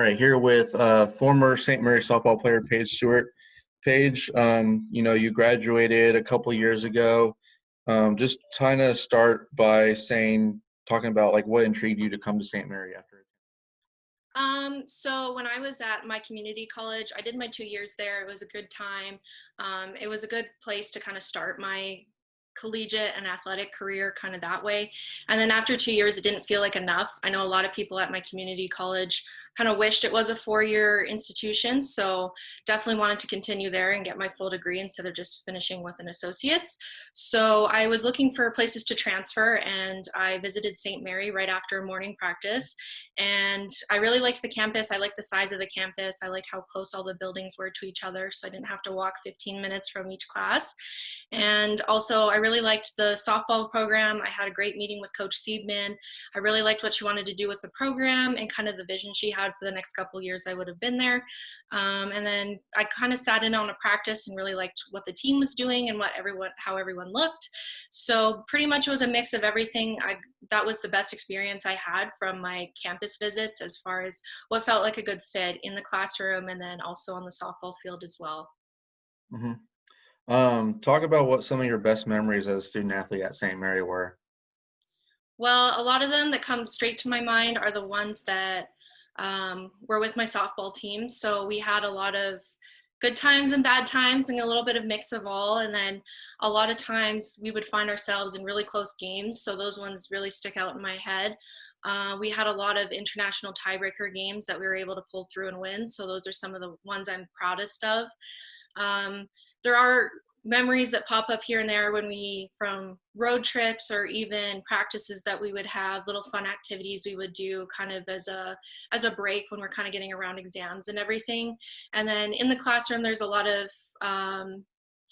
right, here with former St. Mary softball player Paige Siewert. Paige, you graduated a couple years ago. Just kind of start by talking about like what intrigued you to come to St. Mary after. So when I was at my community college, I did my 2 years there. It was a good time. It was a good place to kind of start my collegiate and athletic career kind of that way. And then after 2 years, it didn't feel like enough. I know a lot of people at my community college kind of wished it was a 4-year institution. So definitely wanted to continue there and get my full degree instead of just finishing with an associate's. So I was looking for places to transfer, and I visited St. Mary right after morning practice. And I really liked the campus. I liked the size of the campus. I liked how close all the buildings were to each other, so I didn't have to walk 15 minutes from each class. And also, I really liked the softball program. I had a great meeting with Coach Siebman. I really liked what she wanted to do with the program and kind of the vision she had for the next couple of years I would have been there. And then I kind of sat in on a practice and really liked what the team was doing and how everyone looked. So pretty much it was a mix of everything. That was the best experience I had from my campus visits as far as what felt like a good fit in the classroom and then also on the softball field as well. hmm Talk about what some of your best memories as a student athlete at St. Mary were. Well, a lot of them that come straight to my mind are the ones that were with my softball team. So we had a lot of good times and bad times and a little bit of mix of all. And then a lot of times we would find ourselves in really close games. So those ones really stick out in my head. We had a lot of international tiebreaker games that we were able to pull through and win. So those are some of the ones I'm proudest of. There are memories that pop up here and there from road trips or even practices that we would have, little fun activities we would do kind of as a break when we're kind of getting around exams and everything. And then in the classroom, there's a lot of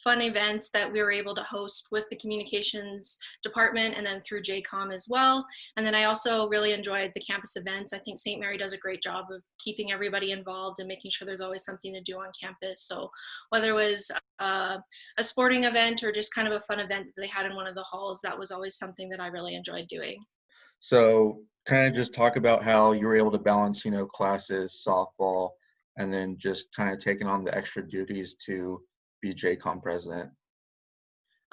fun events that we were able to host with the communications department and then through JCOM as well. And then I also really enjoyed the campus events. I think St. Mary does a great job of keeping everybody involved and making sure there's always something to do on campus. So whether it was a sporting event or just kind of a fun event that they had in one of the halls, that was always something that I really enjoyed doing. So kind of just talk about how you were able to balance, classes, softball, and then just kind of taking on the extra duties to be JCOM president.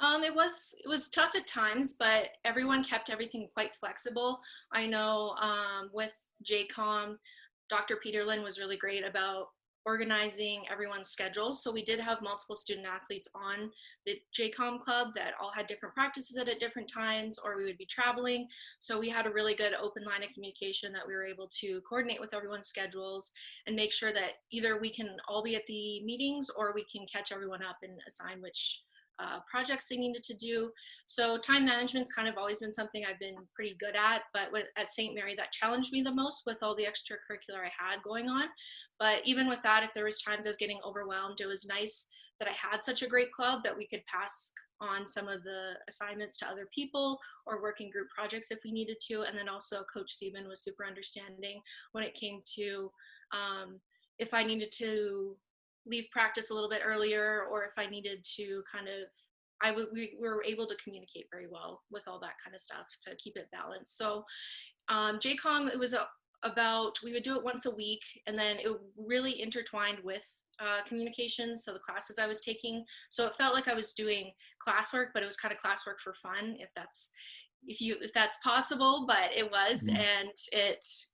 It was tough at times, but everyone kept everything quite flexible. I know with JCOM, Dr. Peterlin was really great about organizing everyone's schedules. So we did have multiple student athletes on the JCOM club that all had different practices at different times, or we would be traveling. So we had a really good open line of communication that we were able to coordinate with everyone's schedules and make sure that either we can all be at the meetings or we can catch everyone up and assign which projects they needed to do. So time management's kind of always been something I've been pretty good at, but at St. Mary that challenged me the most with all the extracurricular I had going on. But even with that, if there was times I was getting overwhelmed, it was nice that I had such a great club that we could pass on some of the assignments to other people or working group projects if we needed to. And then also Coach Sieben was super understanding when it came to if I needed to leave practice a little bit earlier or if I needed to we were able to communicate very well with all that kind of stuff to keep it balanced. So JCOM, it was we would do it once a week, and then it really intertwined with communications, so the classes I was taking. So it felt like I was doing classwork, but it was kind of classwork for fun, if that's possible, but it was. Mhm. And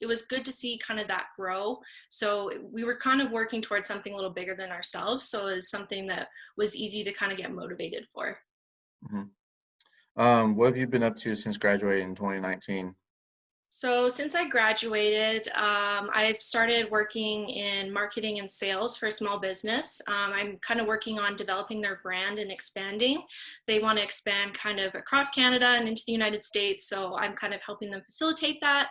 it was good to see kind of that grow. So we were kind of working towards something a little bigger than ourselves. So it was something that was easy to kind of get motivated for. Mhm. What have you been up to since graduating in 2019? So since I graduated, I've started working in marketing and sales for a small business. I'm kind of working on developing their brand and expanding. They want to expand kind of across Canada and into the United States, so I'm kind of helping them facilitate that.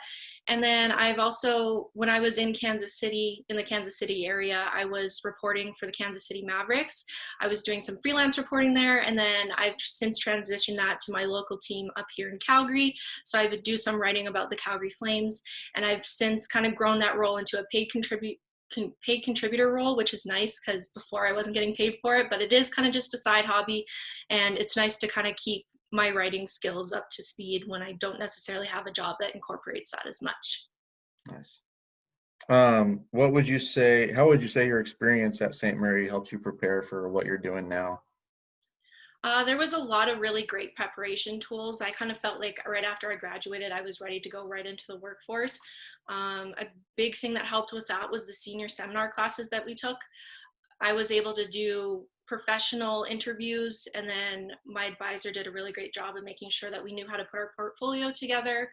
And then I've also, when I was in Kansas City, in the Kansas City area, I was reporting for the Kansas City Mavericks. I was doing some freelance reporting there, and then I've since transitioned that to my local team up here in Calgary. So I would do some writing about the Calgary Flames, and I've since kind of grown that role into a paid contributor role, which is nice because before I wasn't getting paid for it, but it is kind of just a side hobby, and it's nice to kind of keep my writing skills up to speed when I don't necessarily have a job that incorporates that as much. Nice. What would you say, how would you say your experience at St. Mary helped you prepare for what you're doing now? There was a lot of really great preparation tools. I kind of felt like right after I graduated, I was ready to go right into the workforce. A big thing that helped with that was the senior seminar classes that we took. I was able to do professional interviews, and then my advisor did a really great job of making sure that we knew how to put our portfolio together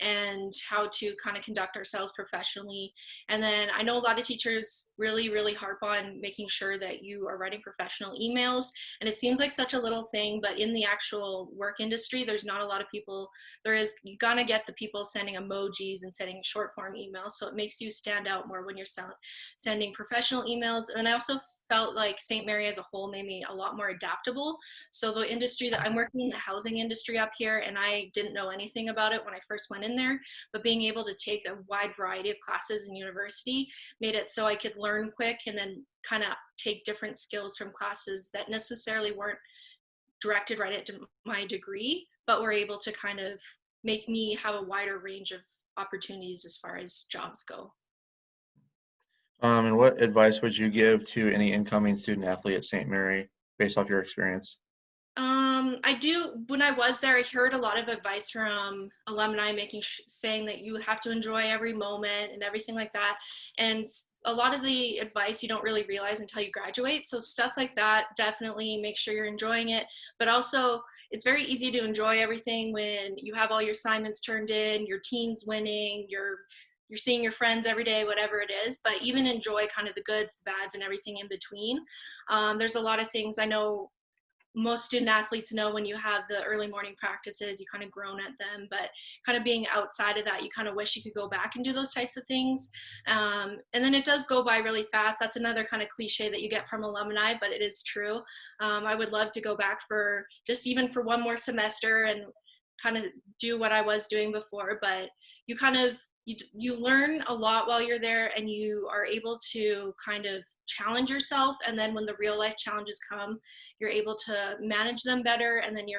and how to kind of conduct ourselves professionally. And then I know a lot of teachers really, really harp on making sure that you are writing professional emails. And it seems like such a little thing, but in the actual work industry, there's not a lot of people. You gotta get the people sending emojis and sending short form emails. So it makes you stand out more when you're sending professional emails. And then I also felt like St. Mary as a whole made me a lot more adaptable. So the industry that I'm working in, the housing industry up here, and I didn't know anything about it when I first went in there, but being able to take a wide variety of classes in university made it so I could learn quick and then kind of take different skills from classes that necessarily weren't directed right into my degree, but were able to kind of make me have a wider range of opportunities as far as jobs go. And what advice would you give to any incoming student athlete at St. Mary based off your experience? I do. When I was there, I heard a lot of advice from alumni, saying that you have to enjoy every moment and everything like that. And a lot of the advice you don't really realize until you graduate. So stuff like that, definitely make sure you're enjoying it. But also, it's very easy to enjoy everything when you have all your assignments turned in, your team's winning, you're seeing your friends every day, whatever it is. But even enjoy kind of the goods, the bads, and everything in between. There's a lot of things I know most student athletes know when you have the early morning practices, you kind of groan at them, but kind of being outside of that, you kind of wish you could go back and do those types of things. And then it does go by really fast. That's another kind of cliche that you get from alumni, but it is true. I would love to go back for just even for one more semester and kind of do what I was doing before, but you kind of you learn a lot while you're there, and you are able to kind of challenge yourself, and then when the real life challenges come, you're able to manage them better, and then you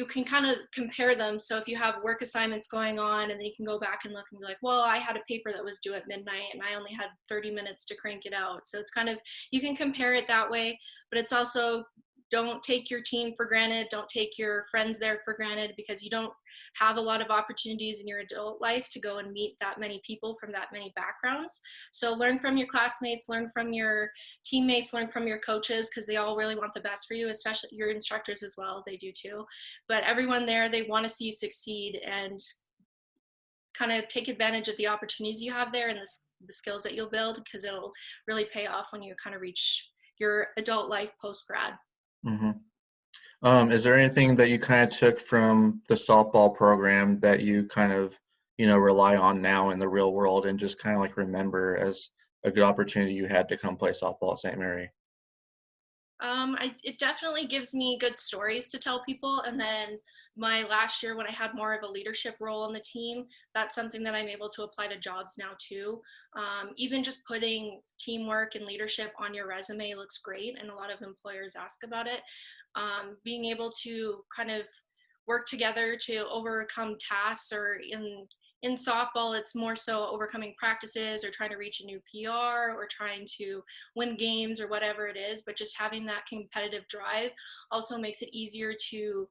can kind of compare them. So if you have work assignments going on, and then you can go back and look and be like, well, I had a paper that was due at midnight and I only had 30 minutes to crank it out. So it's kind of, you can compare it that way, but it's also, don't take your team for granted. Don't take your friends there for granted, because you don't have a lot of opportunities in your adult life to go and meet that many people from that many backgrounds. So learn from your classmates, learn from your teammates, learn from your coaches, because they all really want the best for you, especially your instructors as well. They do too. But everyone there, they want to see you succeed, and kind of take advantage of the opportunities you have there and the skills that you'll build, because it'll really pay off when you kind of reach your adult life post grad. Hmm. Is there anything that you kind of took from the softball program that you kind of, rely on now in the real world and just kind of like remember as a good opportunity you had to come play softball at St. Mary? It definitely gives me good stories to tell people. And then my last year, when I had more of a leadership role on the team, that's something that I'm able to apply to jobs now too. Even just putting teamwork and leadership on your resume looks great, and a lot of employers ask about it. Being able to kind of work together to overcome tasks, or in softball, it's more so overcoming practices or trying to reach a new PR or trying to win games or whatever it is. But just having that competitive drive also makes it easier to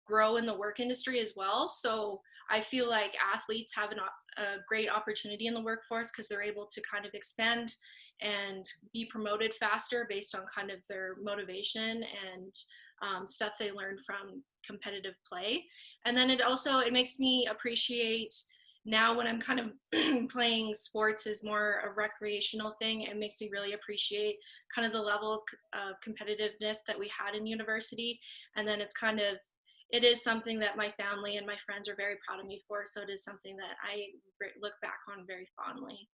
grow in the work industry as well. So I feel like athletes have a great opportunity in the workforce, because they're able to kind of expand and be promoted faster based on kind of their motivation and stuff they learned from competitive play. And then it makes me appreciate now, when I'm kind of playing sports as more a recreational thing, it makes me really appreciate kind of the level of competitiveness that we had in university. And then it is something that my family and my friends are very proud of me for. So it is something that I look back on very fondly.